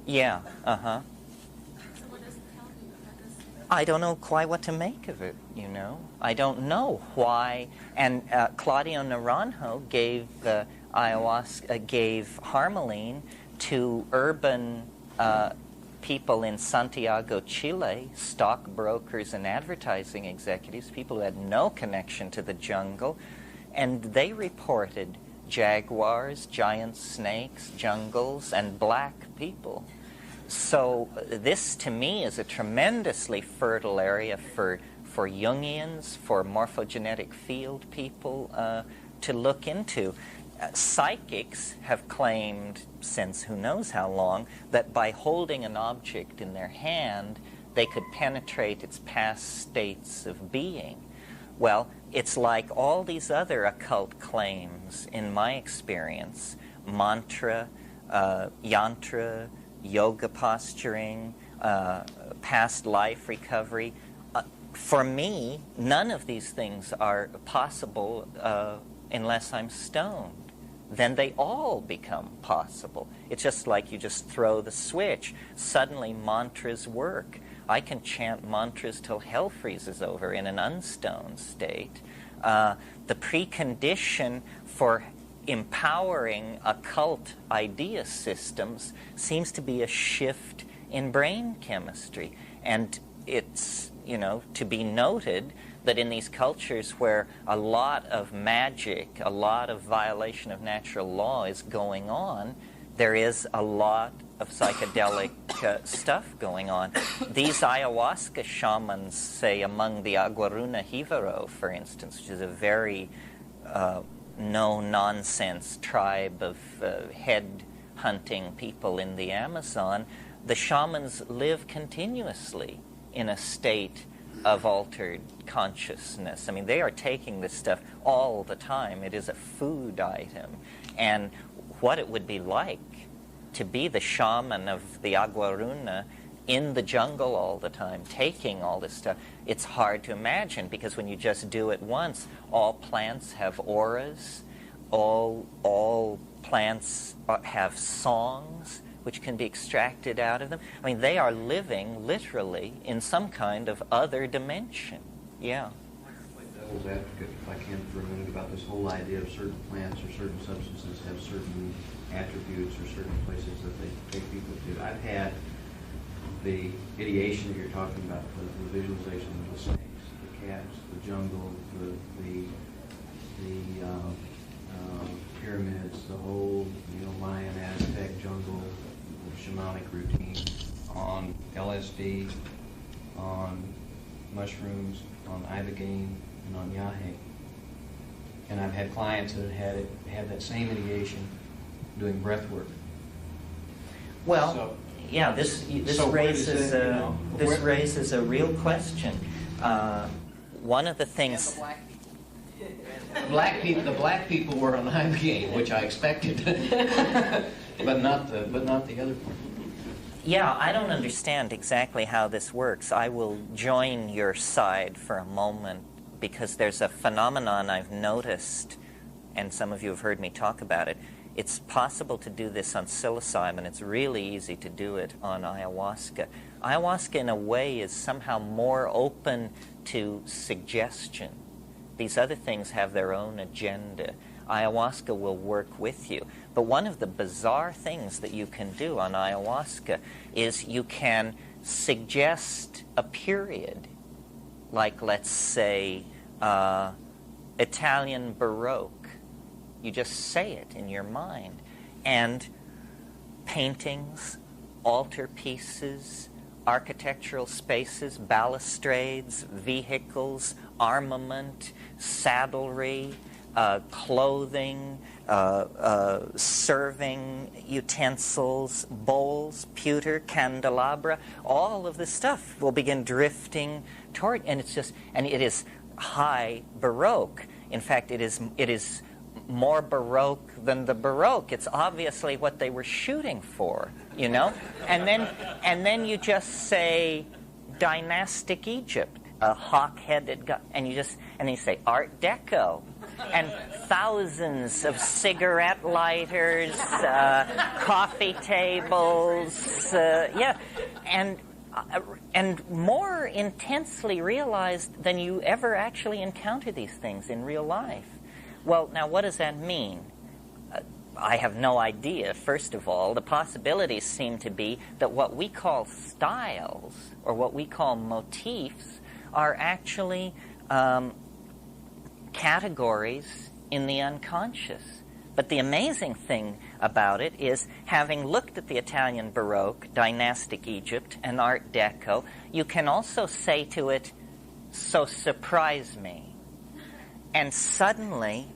Yeah, uh-huh. So what does it tell you? How does it... I don't know quite what to make of it, you know. I don't know why. And Claudio Naranjo gave ayahuasca, gave harmaline to urban people in Santiago, Chile, stockbrokers and advertising executives, people who had no connection to the jungle, and they reported jaguars, giant snakes, jungles, and black people. So this, to me, is a tremendously fertile area for Jungians, for morphogenetic field people to look into. Psychics have claimed, since who knows how long, that by holding an object in their hand, they could penetrate its past states of being. Well, it's like all these other occult claims, in my experience, mantra, yantra, yoga posturing, past life recovery. For me, none of these things are possible unless I'm stoned. Then they all become possible. It's just like you just throw the switch. Suddenly mantras work. I can chant mantras till hell freezes over in an unstoned state. The precondition for empowering occult idea systems seems to be a shift in brain chemistry. And it's, you know, to be noted that in these cultures where a lot of magic, a lot of violation of natural law is going on, there is a lot of psychedelic stuff going on. These ayahuasca shamans, say among the Aguaruna Jivaro, for instance, which is a very no-nonsense tribe of head-hunting people in the Amazon, the shamans live continuously in a state of altered consciousness. I mean, they are taking this stuff all the time. It is a food item. And what it would be like to be the shaman of the Aguaruna in the jungle all the time, taking all this stuff, it's hard to imagine, because when you just do it once, all plants have auras, all plants have songs which can be extracted out of them. I mean, they are living literally in some kind of other dimension. Yeah. Devil's advocate, if I can, for a minute, about this whole idea of certain plants or certain substances have certain attributes or certain places that they take people to. I've had the ideation that you're talking about, the visualization of the snakes, the cats, the jungle, the pyramids, the whole Mayan Aztec jungle, the shamanic routine on LSD, on mushrooms, on ibogaine, and on yahe. And I've had clients that had that same ideation doing breath work. Well, So, yeah, this raises a real question. One of the things. The black people were on ibogaine, which I expected, but not the other part. Yeah, I don't understand exactly how this works. I will join your side for a moment, because there's a phenomenon I've noticed, and some of you have heard me talk about it. It's possible to do this on psilocybin. It's really easy to do it on ayahuasca. Ayahuasca, in a way, is somehow more open to suggestion. These other things have their own agenda. Ayahuasca will work with you. But one of the bizarre things that you can do on ayahuasca is you can suggest a period, like, let's say, Italian Baroque. You just say it in your mind. And paintings, altarpieces, architectural spaces, balustrades, vehicles, armament, saddlery, clothing, serving utensils, bowls, pewter, candelabra, all of this stuff will begin drifting toward, and it is high Baroque. In fact, it is more Baroque than the Baroque. It's obviously what they were shooting for, you know? And then you just say dynastic Egypt, a hawk-headed guy, and then you say Art Deco. and thousands of cigarette lighters, coffee tables, and more intensely realized than you ever actually encounter these things in real life. Well, now what does that mean? I have no idea. First of all, the possibilities seem to be that what we call styles or what we call motifs are actually categories in the unconscious. But the amazing thing about it is, having looked at the Italian Baroque, dynastic Egypt, and Art Deco, you can also say to it, "So surprise me." And suddenly,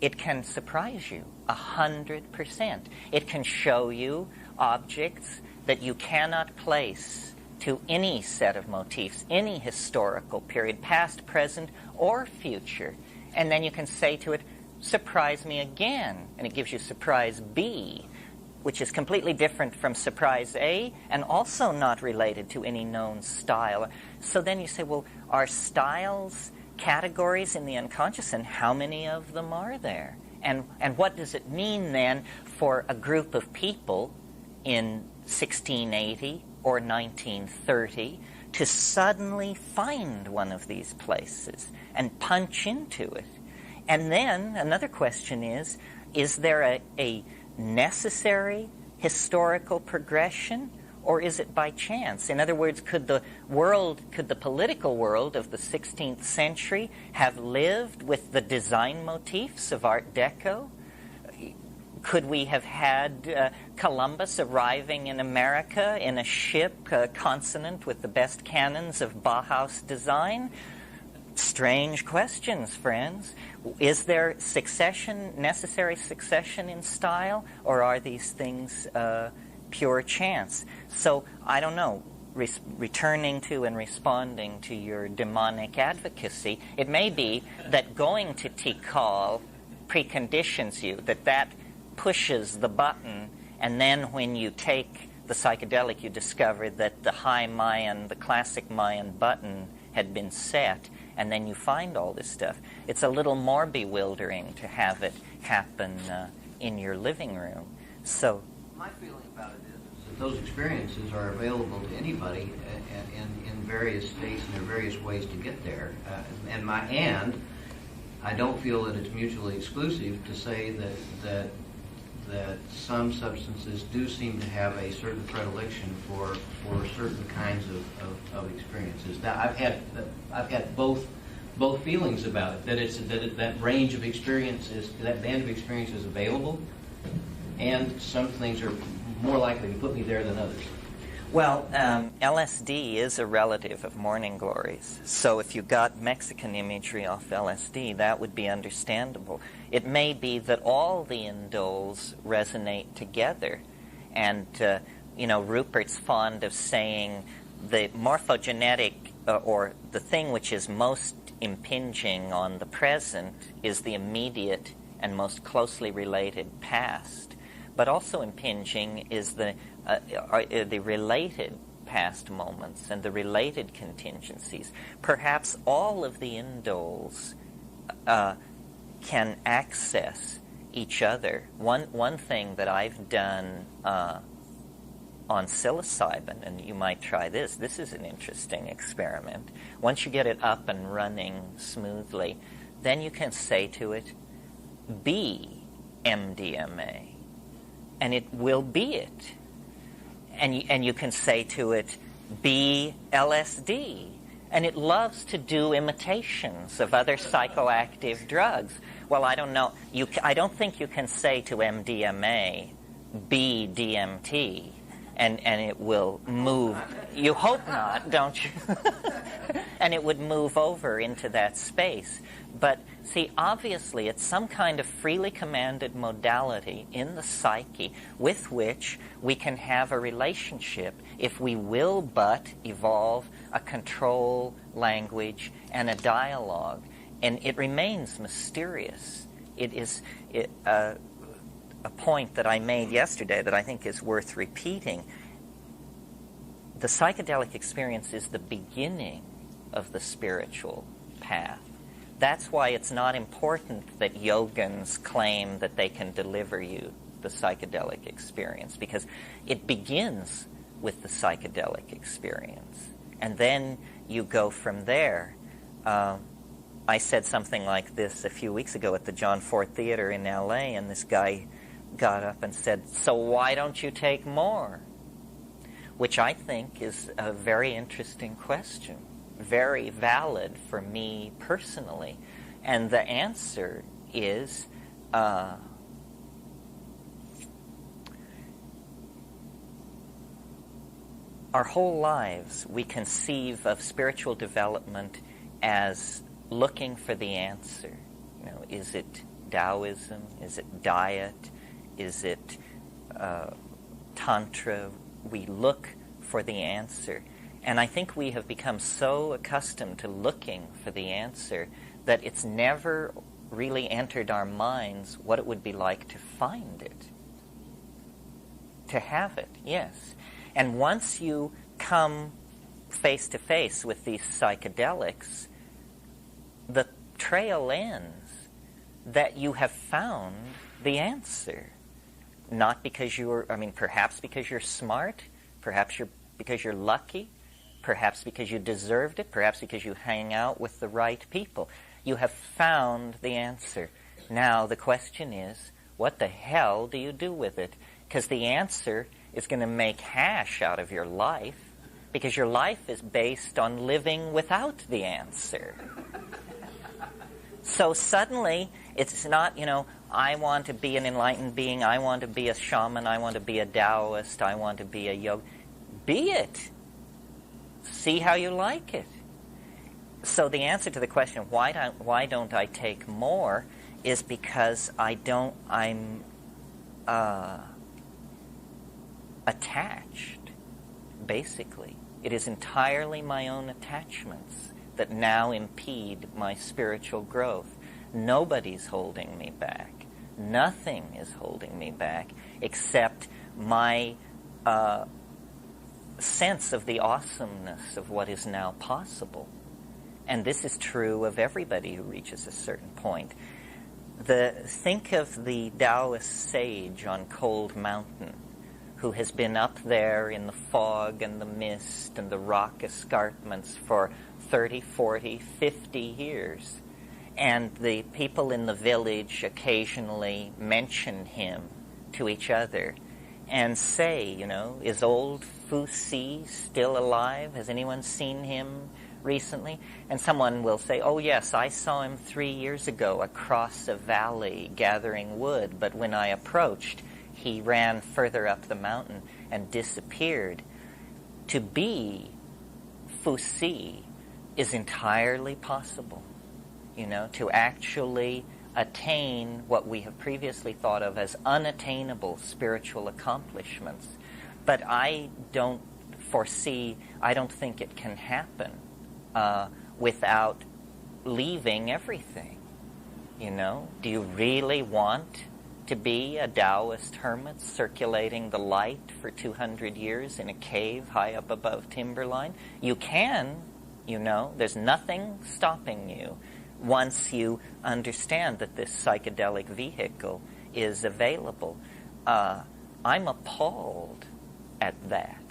it can surprise you 100%. It can show you objects that you cannot place to any set of motifs, any historical period, past, present, or future. And then you can say to it, "Surprise me again." And it gives you surprise B, which is completely different from surprise A and also not related to any known style. So then you say, well, are styles categories in the unconscious, and how many of them are there? And what does it mean then for a group of people in 1680 or 1930 to suddenly find one of these places and punch into it? And then another question is there a necessary historical progression, or is it by chance? In other words, could the political world of the 16th century have lived with the design motifs of Art Deco? Could we have had Columbus arriving in America in a ship consonant with the best canons of Bauhaus design? Strange questions, friends. Is there necessary succession in style, or are these things pure chance? So, I don't know, returning to and responding to your demonic advocacy, it may be that going to Tikal preconditions you, that pushes the button, and then when you take the psychedelic, you discover that the high Mayan, the classic Mayan button had been set, and then you find all this stuff. It's a little more bewildering to have it happen in your living room. So, my feeling about it is that those experiences are available to anybody in various states, and there are various ways to get there. And I don't feel that it's mutually exclusive to say that some substances do seem to have a certain predilection for certain kinds of experiences. Now, I've had both feelings about it. That range of experiences, that band of experience is available, and some things are more likely to put me there than others. Well, LSD is a relative of morning glories. So if you got Mexican imagery off LSD, that would be understandable. It may be that all the indoles resonate together. And, Rupert's fond of saying the morphogenetic, or the thing which is most impinging on the present, is the immediate and most closely related past. But also impinging is the related past moments and the related contingencies. Perhaps all of the indoles can access each other. One thing that I've done on psilocybin, and you might try this. This is an interesting experiment. Once you get it up and running smoothly, then you can say to it, "Be MDMA," and it will be it. And you can say to it, "Be LSD," and it loves to do imitations of other psychoactive drugs. Well, I don't know. I don't think you can say to MDMA, "Be DMT," and it will move. You hope not, don't you? And it would move over into that space. But see, obviously, it's some kind of freely commanded modality in the psyche with which we can have a relationship if we will but evolve a control language and a dialogue. And it remains mysterious. It is a point that I made yesterday that I think is worth repeating. The psychedelic experience is the beginning of the spiritual path. That's why it's not important that yogins claim that they can deliver you the psychedelic experience, because it begins with the psychedelic experience. And then you go from there. I said something like this a few weeks ago at the John Ford Theater in L.A., and this guy got up and said, "So why don't you take more?" Which I think is a very interesting question, very valid for me personally. And the answer is, our whole lives we conceive of spiritual development as looking for the answer. You know, is it Taoism? Is it diet? Is it Tantra? We look for the answer. And I think we have become so accustomed to looking for the answer that it's never really entered our minds what it would be like to find it. To have it, yes. And once you come face to face with these psychedelics, the trail ends that you have found the answer. Not because perhaps because you're smart, perhaps because you're lucky, perhaps because you deserved it, perhaps because you hang out with the right people. You have found the answer. Now the question is, what the hell do you do with it? Because the answer is going to make hash out of your life, because your life is based on living without the answer. So suddenly, it's not, I want to be an enlightened being, I want to be a shaman, I want to be a Taoist, I want to be a yogi. Be it. See how you like it. So the answer to the question, why don't I take more, is because I'm attached, basically. It is entirely my own attachments that now impede my spiritual growth. Nobody's holding me back. Nothing is holding me back except my sense of the awesomeness of what is now possible. And this is true of everybody who reaches a certain point. Think of the Taoist sage on Cold Mountain who has been up there in the fog and the mist and the rock escarpments for 30, 40, 50 years. And the people in the village occasionally mention him to each other and say, is old Fu Si still alive? Has anyone seen him recently? And someone will say, oh yes, I saw him 3 years ago across a valley gathering wood, but when I approached, he ran further up the mountain and disappeared. To be Fu Si is entirely possible, to actually attain what we have previously thought of as unattainable spiritual accomplishments. But I don't think it can happen without leaving everything. Do you really want to be a Taoist hermit circulating the light for 200 years in a cave high up above timberline? You can, there's nothing stopping you once you understand that this psychedelic vehicle is available. I'm appalled at that.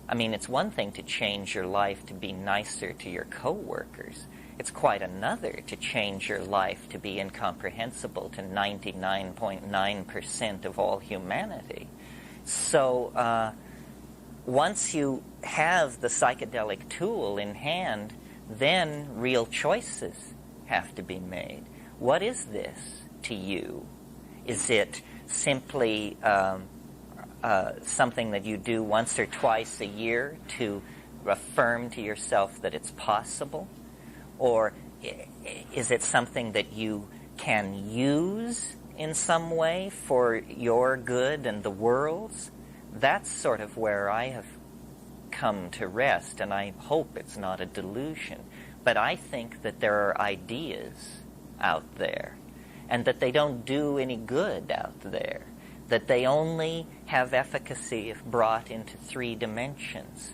I mean, it's one thing to change your life to be nicer to your coworkers. It's quite another to change your life to be incomprehensible to 99.9% of all humanity. So once you have the psychedelic tool in hand, then real choices have to be made. What is this to you? Is it simply something that you do once or twice a year to affirm to yourself that it's possible? Or is it something that you can use in some way for your good and the world's? That's sort of where I have come to rest, and I hope it's not a delusion. But I think that there are ideas out there, and that they don't do any good out there, that they only have efficacy if brought into 3 dimensions.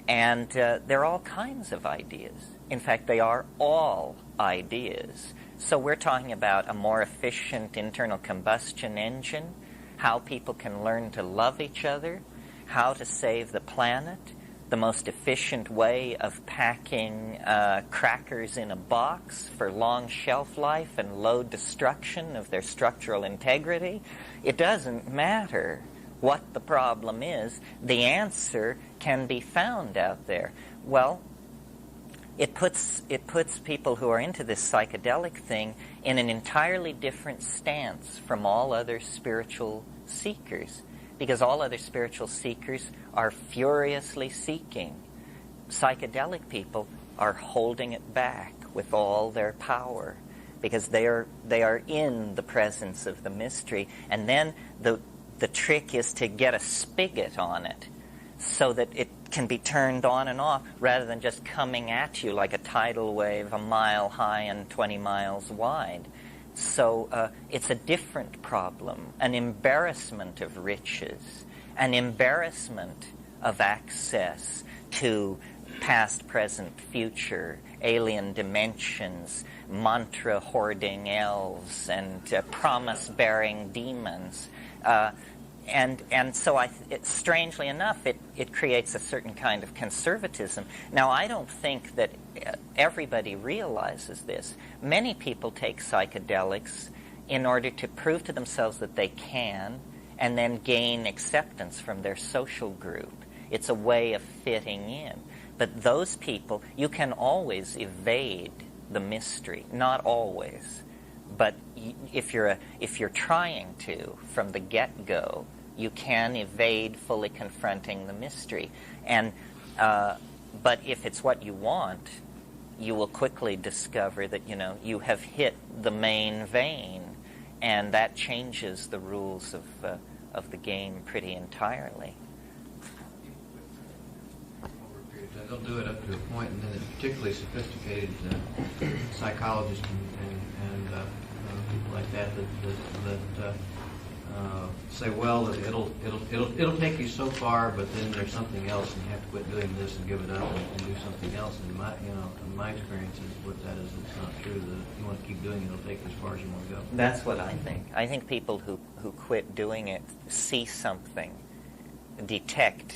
And there are all kinds of ideas. In fact, they are all ideas. So we're talking about a more efficient internal combustion engine, how people can learn to love each other, how to save the planet, the most efficient way of packing crackers in a box for long shelf life and low destruction of their structural integrity. It doesn't matter what the problem is. The answer can be found out there. Well, it puts people who are into this psychedelic thing in an entirely different stance from all other spiritual seekers, because all other spiritual seekers are furiously seeking. Psychedelic people are holding it back with all their power, because they are in the presence of the mystery. And then the trick is to get a spigot on it so that it can be turned on and off rather than just coming at you like a tidal wave a mile high and 20 miles wide. So it's a different problem, an embarrassment of riches, an embarrassment of access to past, present, future, alien dimensions, mantra-hoarding elves, and promise-bearing demons. And so, strangely enough, it creates a certain kind of conservatism. Now, I don't think that everybody realizes this. Many people take psychedelics in order to prove to themselves that they can, and then gain acceptance from their social group. It's a way of fitting in. But those people, you can always evade the mystery. Not always. But if you're trying to, from the get-go, you can evade fully confronting the mystery. And but if it's what you want, you will quickly discover that you have hit the main vein, and that changes the rules of the game pretty entirely. They'll do it up to a point, and then it's particularly sophisticated psychologists and people like that say, well, it'll take you so far, but then there's something else, and you have to quit doing this and give it up and do something else. And my experience is what that is. It's not true. That if you want to keep doing it, it'll take you as far as you want to go. That's what I think. I think people who quit doing it see something, detect.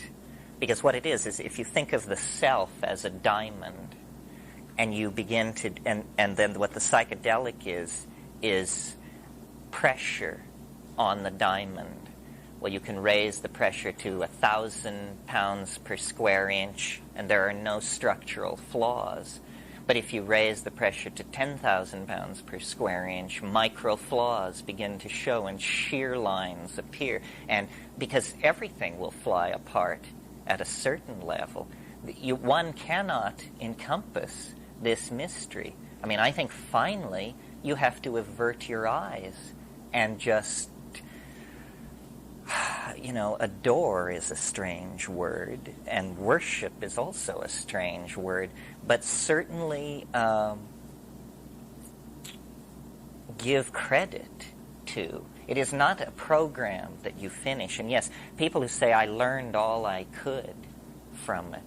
Because what it is if you think of the self as a diamond, and you begin to, and then what the psychedelic is pressure on the diamond. Well, you can raise the pressure to 1,000 pounds per square inch, and there are no structural flaws. But if you raise the pressure to 10,000 pounds per square inch, micro flaws begin to show, and shear lines appear. And because everything will fly apart at a certain level, one cannot encompass this mystery. I mean, I think finally you have to avert your eyes and just, adore is a strange word, and worship is also a strange word, but certainly give credit to. It is not a program that you finish. And yes, people who say, I learned all I could from it,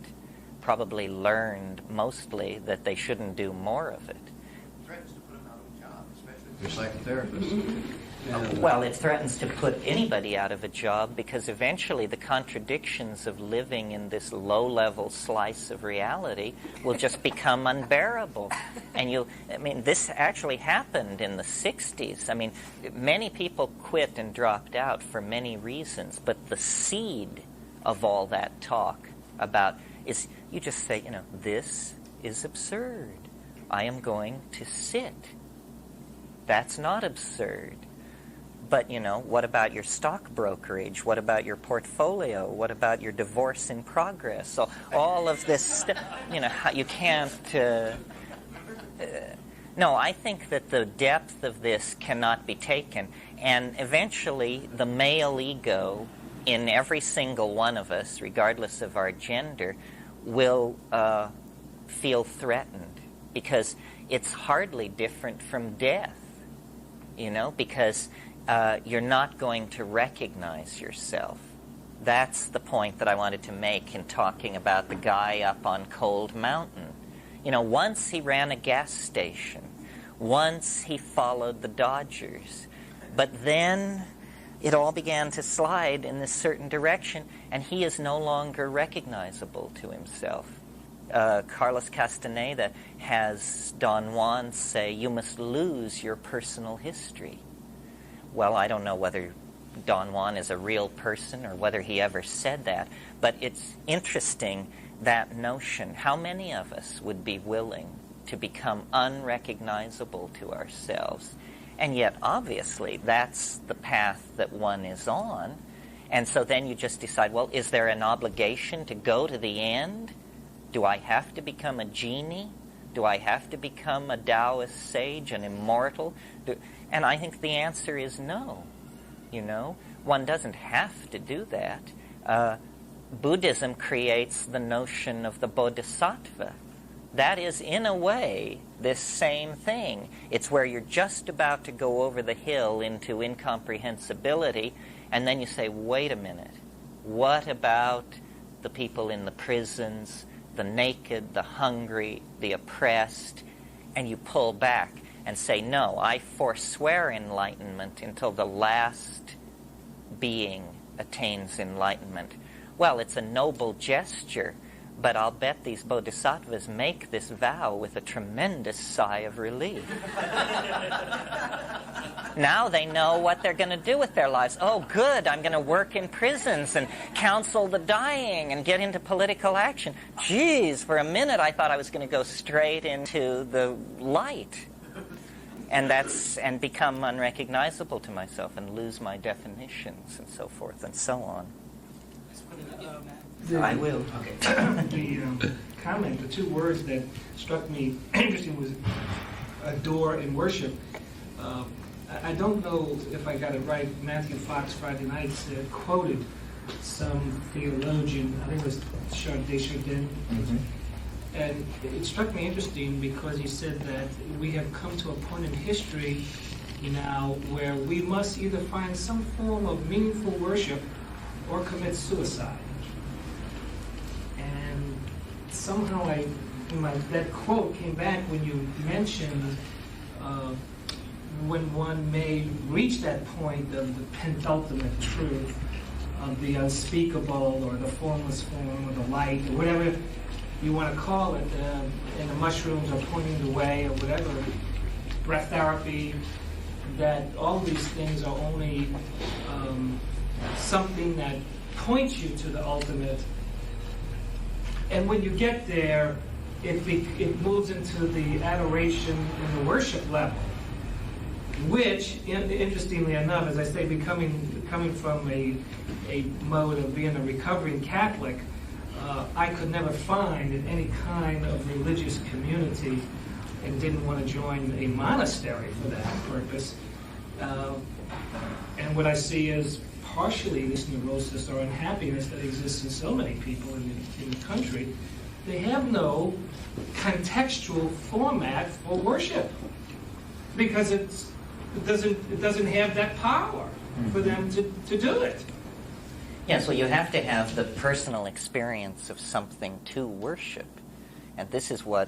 probably learned mostly that they shouldn't do more of it. It threatens to put them out of a job, especially Your psychotherapist. Well, it threatens to put anybody out of a job, because eventually the contradictions of living in this low-level slice of reality will just become unbearable. And this actually happened in the 60s. I mean, many people quit and dropped out for many reasons, but the seed of all that talk about is, you just say, this is absurd. I am going to sit. That's not absurd. But, what about your stock brokerage? What about your portfolio? What about your divorce in progress? So all of this stuff, you can't... No, I think that the depth of this cannot be taken. And eventually, the male ego in every single one of us, regardless of our gender, will feel threatened. Because it's hardly different from death, because... you're not going to recognize yourself. That's the point that I wanted to make in talking about the guy up on Cold Mountain. Once he ran a gas station. Once he followed the Dodgers. But then it all began to slide in this certain direction, and he is no longer recognizable to himself. Carlos Castaneda has Don Juan say, "You must lose your personal history." Well, I don't know whether Don Juan is a real person or whether he ever said that, but it's interesting, that notion. How many of us would be willing to become unrecognizable to ourselves? And yet, obviously, that's the path that one is on. And so then you just decide, well, is there an obligation to go to the end? Do I have to become a genie? Do I have to become a Taoist sage, an immortal? And I think the answer is no. One doesn't have to do that. Buddhism creates the notion of the bodhisattva. That is, in a way, this same thing. It's where you're just about to go over the hill into incomprehensibility, and then you say, wait a minute, what about the people in the prisons, the naked, the hungry, the oppressed? And you pull back and say, no, I forswear enlightenment until the last being attains enlightenment. Well, it's a noble gesture, but I'll bet these bodhisattvas make this vow with a tremendous sigh of relief. Now they know what they're going to do with their lives. Oh, good, I'm going to work in prisons and counsel the dying and get into political action. Geez, for a minute I thought I was going to go straight into the light. And become unrecognizable to myself and lose my definitions and so forth and so on. I will. Okay. The two words that struck me interesting was adore and worship. I don't know if I got it right. Matthew Fox Friday night quoted some theologian, I think it was Desjardins, and it struck me interesting because he said that we have come to a point in history now where we must either find some form of meaningful worship or commit suicide. And somehow that quote came back when you mentioned when one may reach that point of the penultimate truth, of the unspeakable or the formless form or the light or whatever you want to call it, and the mushrooms are pointing the way or whatever, breath therapy, that all these things are only something that points you to the ultimate. And when you get there, it moves into the adoration and the worship level, which, interestingly enough, as I say, coming from a mode of being a recovering Catholic, I could never find in any kind of religious community, and didn't want to join a monastery for that purpose. And what I see is partially this neurosis or unhappiness that exists in so many people in the country. They have no contextual format for worship because it doesn't have that power for them to do it. Yes, well, you have to have the personal experience of something to worship. And this is what